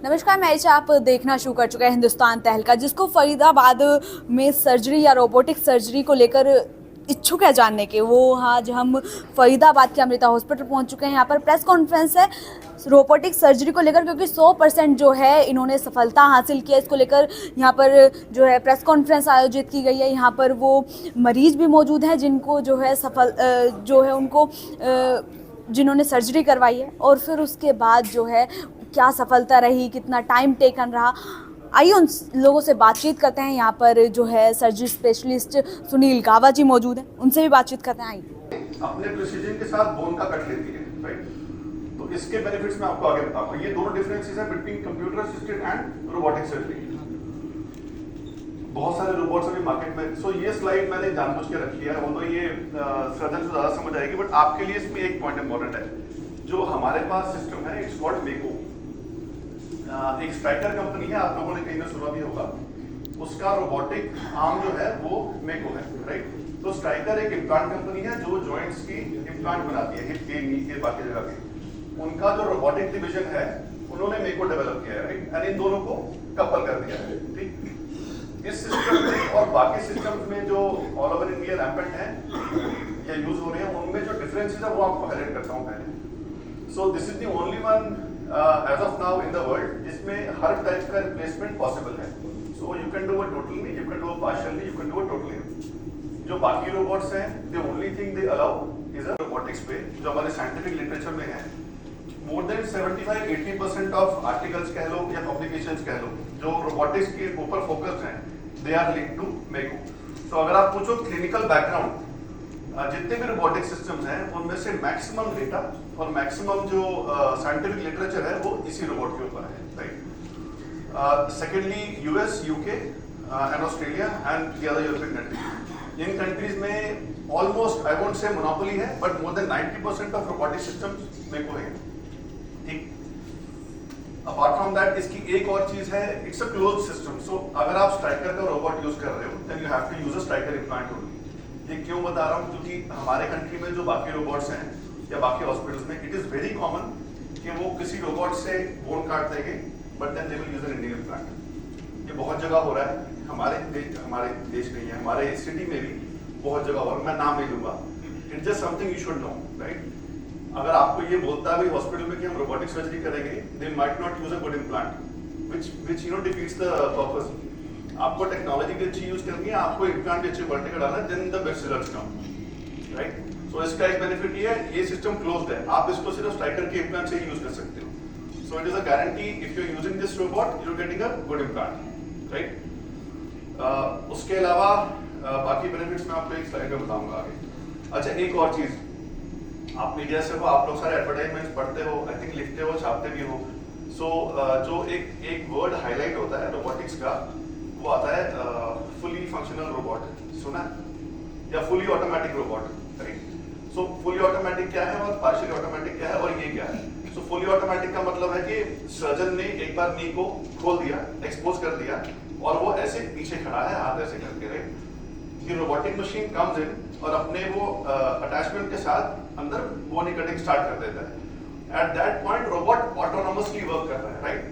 नमस्कार, मैं आयशा। आप देखना शुरू कर चुका है हिंदुस्तान तहलका, जिसको फरीदाबाद में सर्जरी या रोबोटिक सर्जरी को लेकर इच्छुक है जानने के, वो आज हम फरीदाबाद के अमृता हॉस्पिटल पहुंच चुके हैं। यहाँ पर प्रेस कॉन्फ्रेंस है रोबोटिक सर्जरी को लेकर, क्योंकि 100% जो है इन्होंने सफलता हासिल की है। इसको लेकर यहाँ पर जो है प्रेस कॉन्फ्रेंस आयोजित की गई है। यहाँ पर वो मरीज भी मौजूद हैं जिनको जो है जो है उनको जिन्होंने सर्जरी करवाई है, और फिर उसके बाद जो है क्या सफलता रही, कितना टाइम टेकन रहा। आइए उन लोगों से बातचीत करते हैं। यहाँ पर जो है सर्जरी स्पेशलिस्ट सुनील गावा जी मौजूद हैं, उनसे भी बातचीत करते हैं। आइए। अपने प्रिसीजन के साथ बोन का कट लेती है, राइट? तो इसके बेनिफिट्स मैं आपको आगे बताऊंगा। ये दोनों डिफरेंसेस हैं between computer assisted and robotic surgery. बहुत सारे रोबोट्स अभी मार्केट में, सो ये स्लाइड मैंने जानबूझ के रखी है, वो तो ये सर्जन से ज्यादा समझ आएगी, बट आपके लिए इसमें एक पॉइंट इंपॉर्टेंट है। जो हमारे पास सिस्टम है, इट्स कॉल्ड मेको। एक स्ट्राइकर कंपनी है, आप लोगों ने कहीं ना सुना भी होगा। उसका रोबोटिक आर्म जो है वो मेको है, राइट? तो स्ट्राइकर एक इम्प्लांट कंपनी है जो जॉइंट्स की इम्प्लांट बनाती है, हिप के, नी के, बाकी जगह के। उनका जो रोबोटिक डिवीजन है, उन्होंने मेको डेवलप किया है, राइट? एंड इन दोनों को कपल कर दिया है, ठीक? इस सिस्टम में और बाकी सिस्टम्स में जो ऑल ओवर इंडिया रैम्पेंट है या यूज हो रहे हैं, उनमें जो डिफरेंसेस है वो आपको हाईलाइट करता हूं पहले। So this is the only one as of now in the world जिसमें हर टाइप का रिप्लेसमेंट पॉसिबल है। So you can do a totally, you can do a partially, you can do a totally. जो बाकी robots हैं, the only thing they allow is a robotics पे, जो हमारे साइंटिफिक लिटरेचर में है। मोर देन 75-80% ऑफ आर्टिकल्स कह लो या पब्लिकेशंस कह लो, जो रोबोटिक्स के ऊपर फोकस्ड हैं, दे आर लिंक्ड टू मेको। तो अगर आप पूछो क्लिनिकल बैकग्राउंड, जितने भी रोबोटिक सिस्टम्स हैं उनमें से मैक्सिमम डेटा और मैक्सिमम जो साइंटिफिक लिटरेचर है वो इसी रोबोट के ऊपर है, right? Secondly US, UK and Australia and the other European countries. इन कंट्रीज में almost I won't say monopoly है, but more than 90% of robotic systems Mako है, ठीक? अपार्ट फ्रॉम दैट इसकी एक और चीज है, it's a close system. So अगर आप स्ट्राइकर का रोबोट यूज कर रहे हो, then you have to use a Stryker implant only. ये क्यों बता रहा हूँ? क्योंकि हमारे कंट्री में जो बाकी रोबोट्स हैं या बाकी हॉस्पिटल्स में, इट इज वेरी कॉमन कि वो किसी रोबोट से बोन काट देंगे, but then they will use an Indian implant. ये बहुत जगह हो रहा है, हमारे देश नहीं है, हमारे सिटी में भी बहुत जगह हो रहा है। मैं नाम नहीं लूंगा, it's just something you should know, right? अगर आपको ये बोलता है हॉस्पिटल में कि हम रोबोटिक सर्जरी करेंगे, they might not use a good implant, which you know defeats the purpose. आपको टेक्नोलॉजी भी अच्छी यूज करनी है, आपको इम्प्लांट भी अच्छे क्वालिटी का डालना है, then the best results come, right? So इसका एक बेनिफिट ये है, ये सिस्टम क्लोज्ड है, आप इसको सिर्फ स्ट्राइकर के इम्प्लांट से ही यूज कर सकते हो। So it is a guarantee, if you are using this robot, you are getting a good implant, right? उसके अलावा बाकी बेनिफिट्स मैं आपको एक स्लाइड में बताऊंगा आगे। अच्छा, एक और चीज, आप मीडिया से हो, आप लोग सारे एडवर्टाइजमेंट्स पढ़ते हो, आई थिंक लिखते हो, छापते भी हो। सो जो एक वर्ड हाईलाइट होता है रोबोटिक्स का, वो आता है फुली फंक्शनल रोबोट, सुना है? या फुली ऑटोमेटिक रोबोट, राइट? सो फुली ऑटोमेटिक क्या है और पार्शियली ऑटोमेटिक क्या है और ये क्या है? सो फुली ऑटोमेटिक का मतलब है कि सर्जन ने एक बार नी को खोल दिया, एक्सपोज कर दिया, और वो ऐसे पीछे खड़ा है हाथ ऐसे करके, राइट? ये रोबोटिक मशीन कम्स इन और अपने वो अटैचमेंट के साथ अंदर बोन कटिंग स्टार्ट कर देता है। At that point robot autonomously work कर रहा है, right?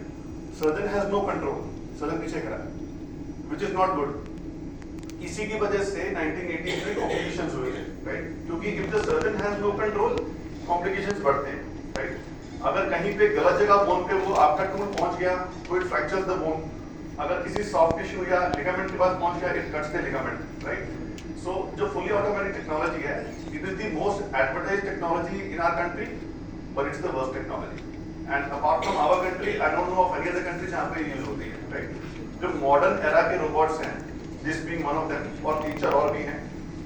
Surgeon has no control, surgeon पीछे खड़ा है, which is not good. इसी की वजह से 1980 में कॉम्प्लिकेशंस हुए हैं, राइट? क्योंकि if the surgeon has no control, complications बढ़ते हैं, राइट? अगर कहीं पे गलत जगह बोन पे वो आपका टूल पहुंच गया तो इट फ्रैक्चर्स द बोन। अगर किसी सॉफ्ट टिश्यू या लिगामेंट के पास पहुंच गया, it cuts the ligament, right? So जो फुली ऑटोमेटिक टेक्नोलॉजी है, it is the most advertised technology in our country, but it's the worst technology. And apart from our country, I don't know of any other country जहां पे use होती है, right? जो modern era के robots हैं, this being one of them, और 3-4 और भी हैं,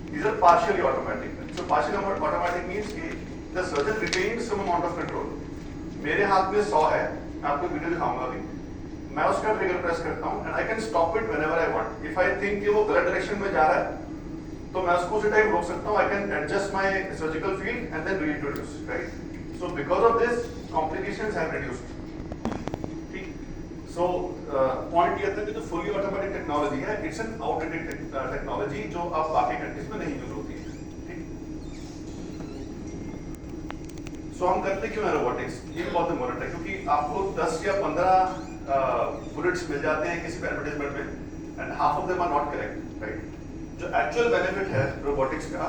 these are partially automatic. So partially automatic means कि the surgeon retains some amount of control. मेरे हाथ में 100 है, मैं आपको वीडियो दिखाऊंगा अभी, मैं उसका ट्रिगर प्रेस करता हूँ and I can stop it whenever I want. If I think कि वो गलत डायरेक्शन में जा रहा है, तो मैं उसको उसी टाइम रोक सकता हूँ, I can adjust my surgical field and then reintroduce, right? So because of this, complications have reduced. So point ये था कि जो फुली ऑटोमेटिक टेक्नोलॉजी है, इट्स एन आउटडेटेड टेक्नोलॉजी जो अब बाकी कंट्रीज में नहीं यूज होती है, ठीक? सो हम करते क्यों है रोबोटिक्स? ये बहुत इम्पोर्टेंट है, क्योंकि आपको 10 या 15 बुलेट्स मिल जाते हैं किसी भी एडवर्टाइजमेंट में and half of them are not correct, right. जो एक्चुअल बेनिफिट है रोबोटिक्स का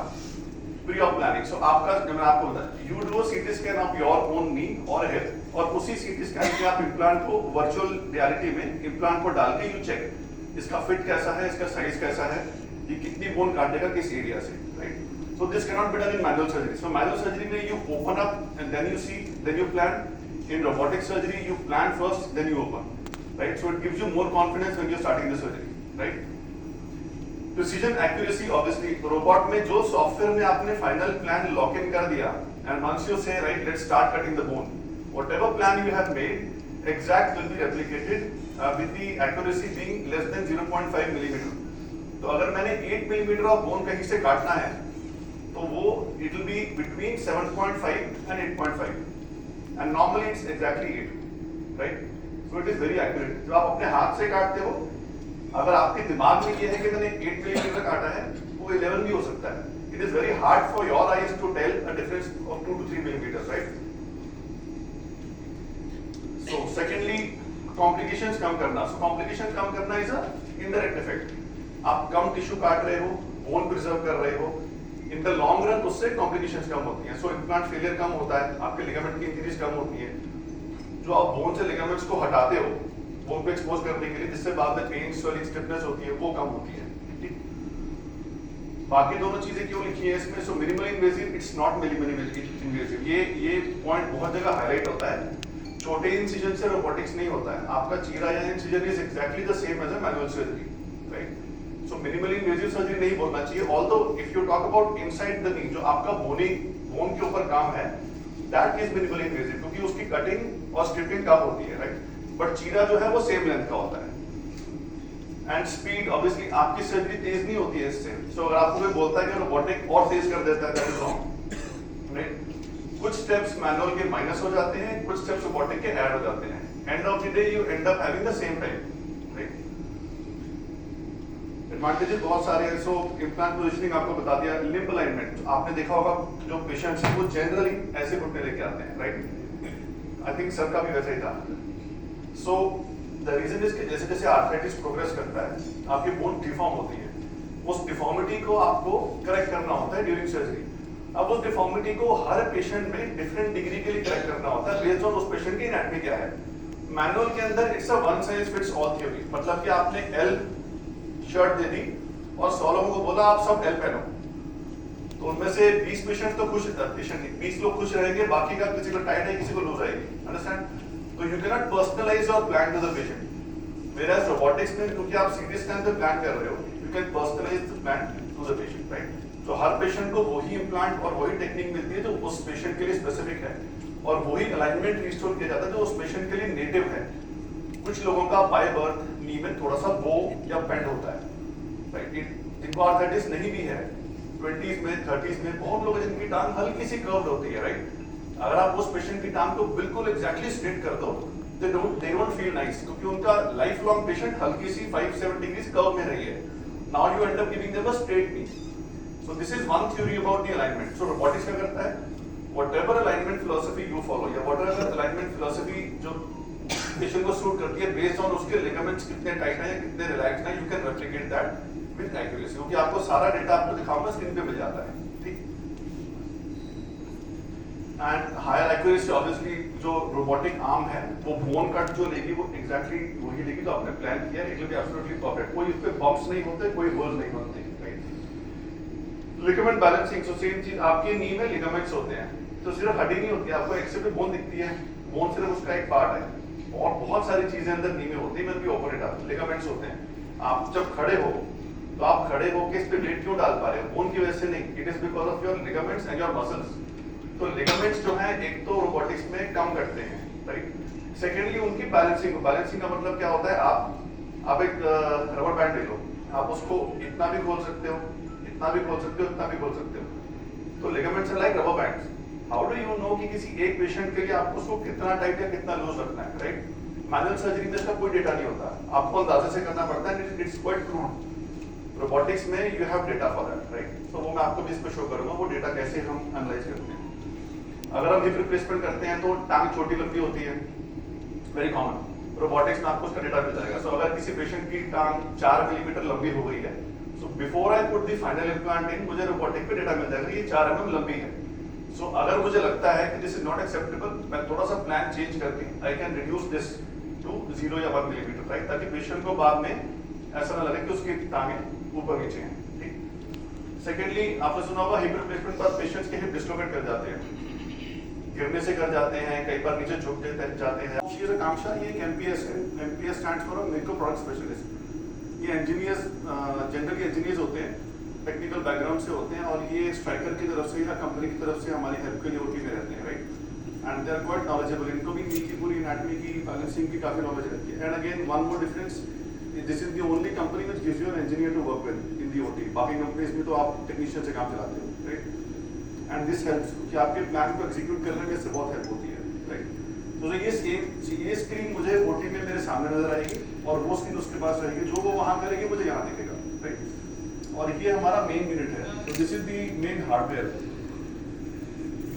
प्री ऑफ प्लानिंग, सो आपका जो मैंने आपको बताया, you do CT scan of your own knee और हिप और उसी सीटी स्कैन में आप इम्प्लांट को वर्चुअल रियलिटी में इम्प्लांट को डाल के यू चेक इसका फिट कैसा है, इसका साइज कैसा है, ये कितनी बोन काटेगा किस एरिया से, right. So this cannot be done in manual surgery. So manual surgery में you open up and then you see, then you plan. In robotic surgery you plan first, then you open, right? So it gives you more confidence when you're starting the surgery, right? Precision accuracy, obviously robot में जो software में आपने final plan lock in कर दिया and once you say right, let's start cutting the bone, whatever plan you have made, exact will be replicated with the accuracy being less than 0.5 millimeter. तो अगर मैंने 8 millimeter of bone कहीं से काटना है तो वो it will be between 7.5 and 8.5 and normally it's exactly 8, right? So it is very accurate. जो आप अपने हाथ से काटते हो, अगर आपके दिमाग में ये है कि मैंने 8 मिलीमीटर काटा है, वो 11 भी हो सकता है. It is very hard for your eyes to tell a difference of 2 to 3 millimeters, right? So secondly, complications कम करना. So complications कम करना is a indirect effect. आप कम टिश्यू काट रहे हो, बोन प्रिजर्व कर रहे हो, इन द लॉन्ग रन उससे कॉम्प्लिकेशंस कम होती हैं. सो इम्प्लांट फेलियर कम होता है, आपके लिगामेंट की इंजरीज कम होती है. जो आप बोन से लिगामेंट्स को हटाते हो बोन पे एक्सपोज करने के लिए, जिससे बाद में पेन, स्वेलिंग, स्टिफनेस होती है, वो कम होती है. ठीक. बाकी दोनों चीजें क्यों लिखी है इसमें? So minimal invasive, it's not minimal invasive. ये पॉइंट बहुत जगह हाईलाइट होता है. छोटे इंसिजन से रोबोटिक्स नहीं होता है. आपका चीरा या incision is exactly the same as a manual surgery, right? So minimally invasive surgery नहीं बोलना चाहिए. Although if you talk about inside the knee, जो आपका बोन के ऊपर काम है, that is minimally invasive, क्योंकि उसकी कटिंग और स्ट्रिपिंग कम होती है, राइट? बट चीरा जो है वो सेम लेंथ का होता है. एंड स्पीड, ऑब्वियसली आपकी सर्जरी तेज नहीं होती है इससे. सो अगर आपको कोई बोलता है कि रोबोटिक और तेज कर देता है, that is wrong, राइट? कुछ स्टेप्स मैनुअल के माइनस हो जाते हैं, कुछ स्टेप्स रोबोटिक के ऐड हो जाते हैं. End of the day you and up having the same time, right? Advantages बहुत सारे हैं. सो इम्प्लांट पोजीशनिंग आपको बता दिया. लिम्ब अलाइनमेंट आपने देखा होगा, जो पेशेंट्स हैं वो जनरली ऐसे घुटने लेके आते हैं, राइट? आई थिंक सर का भी वैसा ही था. सो द रीजन इज कि जैसे जैसे आर्थराइटिस प्रोग्रेस करता है, आपकी बोन डिफॉर्म होती है. उस डिफॉर्मिटी को आपको करेक्ट करना होता है ड्यूरिंग सर्जरी. अब उस डिफॉर्मिटी को हर पेशेंट में डिफरेंट डिग्री के लिए करेक्ट करना होता है बेस्ड ऑन उस पेशेंट की एनाटॉमी क्या है. मैनुअल के अंदर it's a one size fits all theory. मतलब कि आपने एल शर्ट दे दी और 100 लोगों को बोला आप सब एल पहनो, तो उनमें से 20 पेशेंट तो खुश, पेशेंट नहीं, 20 लोग खुश रहेंगे, बाकी का किसी को टाइट है, किसी को लूज आएगी. अंडरस्टैंड? तो you can not personalise your plan to the patient. Whereas robotics में क्योंकि आप सीटी स्कैन पे प्लान कर रहे हो, you can personalise the plan to the patient, right? तो हर पेशेंट को वही इम्प्लांट और वही टेक्निक मिलती है जो उस पेशेंट के लिए स्पेसिफिक है, और वही अलाइनमेंट रिस्टोर किया जाता है जो उस पेशेंट के लिए नेटिव है. कुछ लोगों का बाय बर्थ नी में थोड़ा सा बो या बेंड होता है, राइट? जिनको आर्थराइटिस नहीं भी है, 20s में 30s में बहुत लोग हैं जिनकी टांग हल्की सी कर्व्ड होती है, राइट? अगर आप उस पेशेंट की टांग को बिल्कुल एग्जैक्टली स्ट्रेट कर दो, दे डोंट फील नाइस, क्योंकि उनका लाइफ लॉन्ग पेशेंट हल्की सी 5-7 डिग्रीज कर्व में रही है. Now you and up giving them a straight knee. So this is one theory about the alignment. So robotics क्या करता है? Whatever alignment philosophy you follow या व्हाटएवर अलाइनमेंट फिलॉसफी जो patient को सूट करती है बेस्ड ऑन उसके ligaments कितने टाइट हैं या कितने रिलैक्स हैं, you can replicate that with accuracy. क्योंकि आपको सारा डेटा आपको दिखाऊंगा स्क्रीन पे मिल जाता है, ठीक? एंड हायर एक्यूरेसी, ऑब्वियसली जो रोबोटिक आर्म है वो बोन कट जो लेगी वो एग्जैक्टली वही लेगी जो आपने प्लान किया है. It will be absolutely perfect. कोई इस पे बम्प्स नहीं होते, कोई होल्स नहीं बनते, right? Ligament balancing, so same चीज आपके नी में लिगामेंट्स होते हैं, तो सिर्फ हड्डी नहीं होती है, आपको एक्स-रे पे बोन दिखती है, बोन सिर्फ उसका एक पार्ट है, और बहुत सारी चीजें अंदर नी में होती है. मैं भी ऑपरेट आता लिगामेंट्स होते हैं. आप जब खड़े हो तो आप खड़े होकर इस पे वेट क्यों डाल पा रहे हो? बोन की वजह से नहीं. It is because of your ligaments and your muscles. तो लिगामेंट्स जो है एक तो रोबोटिक्स में कम करते हैं, राइट? सेकेंडली उनकी बैलेंसिंग. बैलेंसिंग का मतलब क्या होता है? आप एक रबर बैंड ले लो, आप उसको इतना भी खोल सकते हो, इतना भी खोल सकते हो, इतना भी खोल सकते हो. तो ligaments are like rubber bands. How do you know कि किसी एक पेशेंट के लिए आपको उसको कितना टाइट या कितना लूज रखना है, राइट? मैनुअल सर्जरी में इसका कोई डेटा नहीं होता, आपको अंदाजे से करना पड़ता है. It's quite crude. रोबोटिक्स में you have data for that, right? तो वो मैं आपको भी इस पे शो करूंगा, वो डेटा कैसे हम एनालाइज करते हैं. अगर हम हिप रिप्लेसमेंट करते हैं तो टांग छोटी लंबी होती है, वेरी कॉमन. रोबोटिक्स में आपको उसका डेटा मिल जाएगा। सो अगर किसी पेशेंट की टांग 4 मिलीमीटर लंबी हो गई है, so before I put the final implant in, मुझे रोबोटिक पे डेटा मिल जाएगा ये 4 mm लंबी है। सो अगर मुझे लगता है कि दिस इज नॉट एक्सेप्टेबल, मैं थोड़ा सा प्लान चेंज करके I can reduce this to 0 या 1 मिलीमीटर, राइट, ताकि पेशेंट को बाद में ऐसा ना लगे कि उसकी टांगे ऊपर नीचे हैं। ठीक। सेकेंडली, आपने सुना होगा हिप रिप्लेसमेंट पर पेशेंट्स के हिप डिस्लोकेट कर जाते हैं, गिरने से कर जाते हैं, कई बार नीचे झुक जाते हैं। ये आकांक्षा, ये एक MPS है। MPS stands for medical product specialist. ये इंजीनियर्स, जनरली इंजीनियर्स होते हैं, टेक्निकल बैकग्राउंड से होते हैं, और ये स्ट्राइकर की तरफ से या कंपनी की तरफ से हमारी हेल्प के लिए OT में रहते हैं, right, and they are quite knowledgeable. इनको भी नी की पूरी एनाटॉमी की, बैलेंसिंग की काफी नॉलेज रहती है। And again one more difference, this is the only company which gives you an engineer to work with in the OT। बाकी कंपनीज में तो आप टेक्नीशियन से काम चलाते हो, राइट, एंड दिस हेल्प्स कि आपके प्लान को एग्जीक्यूट करने में इससे बहुत हेल्प होती है, राइट। तो ये स्क्रीन मुझे OT में मेरे सामने नजर आएगी, और वो स्क्रीन उसके पास रहेगी, जो वो वहां करेगी मुझे यहाँ दिखेगा, राइट। और ये हमारा मेन यूनिट है। तो this is the main hardware.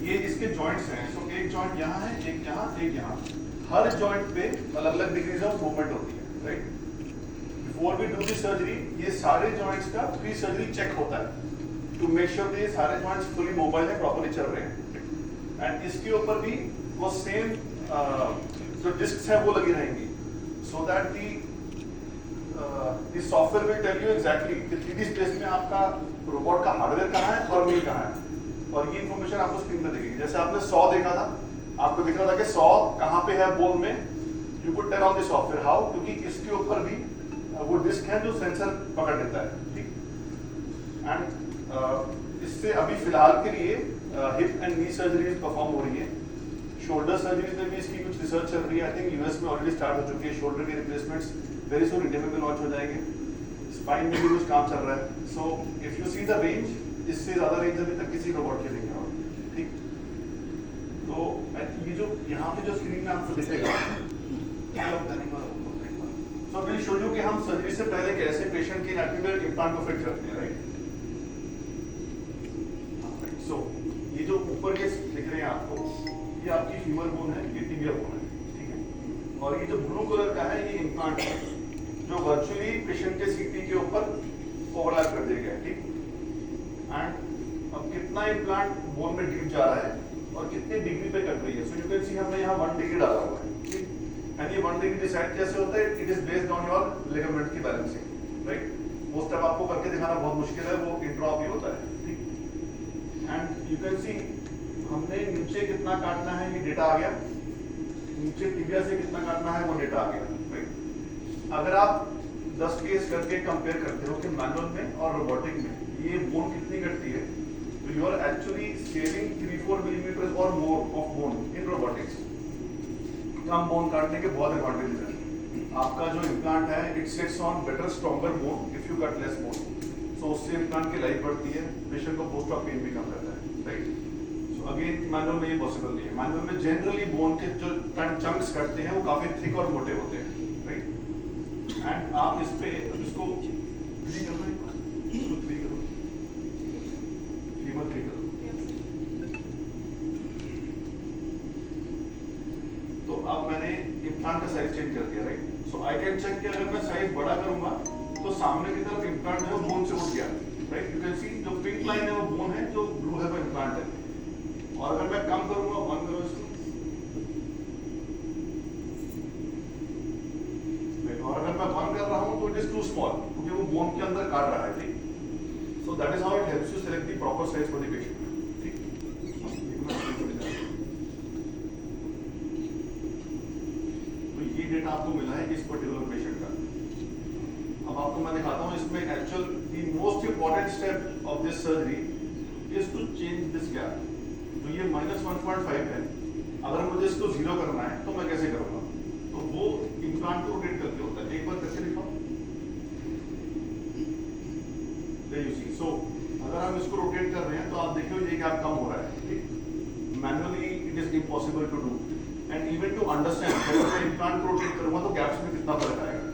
ये इसके जॉइंट्स हैं। सो एक जॉइंट यहाँ है, एक यहाँ, एक यहाँ। हर जॉइंट पे अलग अलग डिग्रीज ऑफ मूवमेंट होती है, right. Before we do the surgery, ये सारे जॉइंट्स का प्री सर्जरी चेक होता है टू मेक श्योर ये सारे जॉइंट्स फुली मोबाइल है, प्रॉपर्ली चल रहे हैं। एंड इसके ऊपर भी वो सेम जो डिस्क्स है वो लगी रहेंगी, so that the software will tell you exactly कि 3D स्पेस में आपका रोबोट का हार्डवेयर कहाँ है और मील कहाँ है, और ये इन्फॉर्मेशन आपको स्क्रीन में दिखेगी। जैसे आपने 100 देखा था, आपको दिख रहा था कि 100 कहाँ पे है बोन में, you could tell on the software how, क्योंकि इसके ऊपर भी वो डिस्क है जो सेंसर पकड़ लेता है, ठीक। एंड इससे अभी फिलहाल के लिए hip and knee surgeries perform हो रही है। शोल्डर सर्जरीज में भी इसकी कुछ रिसर्च चल रही है। आई थिंक US में ऑलरेडी स्टार्ट हो चुकी है। शोल्डर के रिप्लेसमेंट्स वेरी सून इंडिया में भी लॉन्च हो जाएंगे। स्पाइन में भी कुछ काम चल रहा है। So if you see the range, इससे ज्यादा रेंज अभी तक किसी रोबोट के नहीं है, ठीक। तो ये जो यहाँ पे जो स्क्रीन में आपको दिखेगा, सो विल शो यू कि हम सर्जरी से पहले कैसे पेशेंट की एनाटॉमी में इम्प्लांट को फिट करते हैं, राइट। सो ये जो ऊपर के दिख रहे हैं आपको, ये आपकी फीमर बोन है, ये टिबिया बोन है, ठीक है। और ये जो ब्लू कलर का है, ये इम्प्लांट है, जो वर्चुअली पेशेंट के CT के ऊपर ओवरलैप कर दिया गया है, ठीक। एंड अब कितना इम्प्लांट बोन में डीप जा रहा है और कितने डिग्री पे कट रही है, सो यू कैन सी हमने यहाँ 1 डिग्री डाला हुआ है, ठीक। एंड ये 1 डिग्री डिसाइड कैसे होता है, it is based on your ligament की बैलेंसिंग, राइट। वो स्टेप आपको करके दिखाना बहुत मुश्किल है, वो इंट्रा-ऑप ही होता है, ठीक। एंड यू कैन सी हमने नीचे कितना काटना है, ये डेटा आ गया। नीचे टिबिया से कितना काटना है, वो डेटा आ गया, राइट। अगर आप 10 केस करके कंपेयर करते हो कि मैनुअल में और रोबोटिक में ये बोन कितनी कटती है, तो you are actually saving 3-4 millimetre और more of bone in robotics. कम बोन काटने के बहुत एडवांटेजेस हैं। आपका जो इम्प्लांट है, it sets on better stronger bone if you cut less bone, so उससे इम्प्लांट की लाइफ बढ़ती है, पेशेंट को पोस्ट ऑफ पेन भी कम रहता है, राइट। अगेन मैनुअल में ये पॉसिबल नहीं है। मैनुअल में जनरली बोन के जो चंक्स कटते हैं वो काफी थिक और मोटे होते हैं, राइट। एंड आप इस पे इसको 3 करो, इसको 3 करो, फीमर 3 करो। तो अब मैंने इम्प्लांट का साइज चेंज कर दिया, right. So I can check कि अगर मैं साइज बड़ा करूंगा तो सामने की तरफ इम्प्लांट है वो बोन से उठ गया, राइट। यू कैन सी जो पिंक लाइन है वो बोन है, जो ब्लू है वो इम्प्लांट है। और अगर मैं कम करूंगा, 1 करो इसको, और अगर मैं 1 कर रहा हूं तो इट इज टू स्मॉल, क्योंकि वो बोन के अंदर काट रहा है, ठीक। So that is how it helps you select the proper size for the patient, ठीक। तो ये डेटा आपको मिला है इस पर्टिकुलर पेशेंट का। अब आपको मैं दिखाता हूं इसमें actual the most important step of this surgery is to change this gap. तो ये -1.5 है, अगर मुझे इसको 0 करना है तो मैं कैसे करूंगा, तो वो इम्प्लांट को रोटेट करके होता है। एक बार करके दिखाओ, यू सी। सो अगर हम इसको रोटेट कर रहे हैं तो आप देखिए ये गैप कम हो रहा है, ठीक। Manually it is impossible to do, and even to understand अगर मैं इम्प्लांट को रोटेट करूंगा तो गैप्स में कितना फर्क आएगा।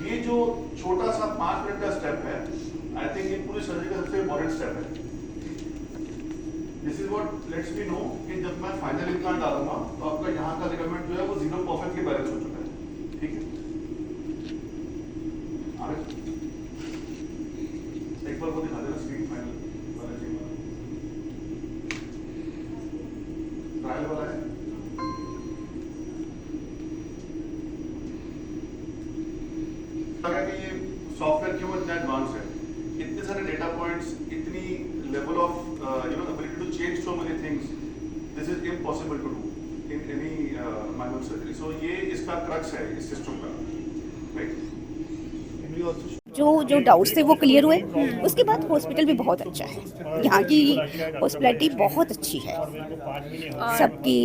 ये जो छोटा सा 5 मिनट का स्टेप है, आई थिंक ये पूरी सर्जरी का सबसे इंपॉर्टेंट स्टेप है। This is what let's me know कि जब मैं फाइनल इम्प्लांट डालूंगा तो आपका यहाँ का लिगामेंट जो है वो 0 परफेक्टली बैलेंस हो चुका है। ठीक है, एक बार वो दिखा देना स्क्रीन फाइनल वाला जी ट्रायल वाला है। कि ये सॉफ्टवेयर क्यों इतना एडवांस है, इतने सारे डेटा पॉइंट्स, इतनी level of ability to change so many things, this is impossible to do in any manual surgery. So ये इसका क्रक्स है इस सिस्टम का, राइट। जो डाउट्स थे वो क्लियर हुए। उसके बाद हॉस्पिटल भी बहुत अच्छा है, यहाँ की हॉस्पिटैलिटी बहुत अच्छी है सबकी।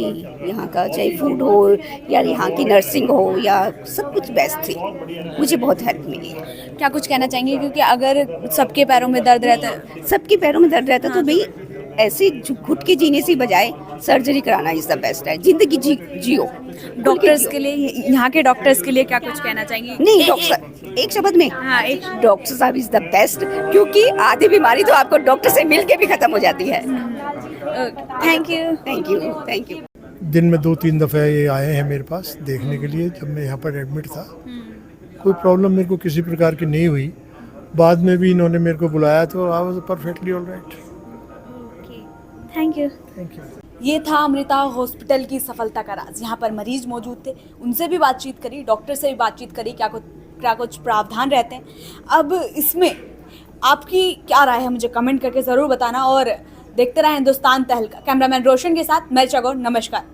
यहाँ का चाहे फूड हो या यहाँ की नर्सिंग हो या सब कुछ बेस्ट थी, मुझे बहुत हेल्प मिली है। क्या कुछ कहना चाहेंगे, क्योंकि अगर सबके पैरों में दर्द रहता है, सबके पैरों में दर्द रहता तो भाई ऐसे घुट के जीने से बजाय सर्जरी कराना इज द बेस्ट है। जिंदगी जियो। डॉक्टर्स के लिए, यहाँ के डॉक्टर्स के लिए क्या कुछ कहना चाहेंगे? नहीं, डॉक्टर एक शब्द में, हाँ, एक डॉक्टर साहब इज द बेस्ट, क्योंकि आधी बीमारी तो आपको डॉक्टर से मिल के भी खत्म हो जाती है। Thank you. Thank you, thank you. दिन में 2-3 दफ़े ये आए हैं मेरे पास देखने के लिए। जब मैं यहाँ पर एडमिट था कोई प्रॉब्लम मेरे को किसी प्रकार की नहीं हुई। बाद में भी इन्होंने मेरे को बुलाया तो I was perfectly alright. Thank you. Thank you. ये था अमृता हॉस्पिटल की सफलता का राज। यहाँ पर मरीज मौजूद थे, उनसे भी बातचीत करी, डॉक्टर से भी बातचीत करी, क्या कुछ प्रावधान रहते हैं। अब इसमें आपकी क्या राय है मुझे कमेंट करके ज़रूर बताना, और देखते रहे हिंदुस्तान तहलका। कैमरामैन रोशन के साथ मैं चगोर, नमस्कार।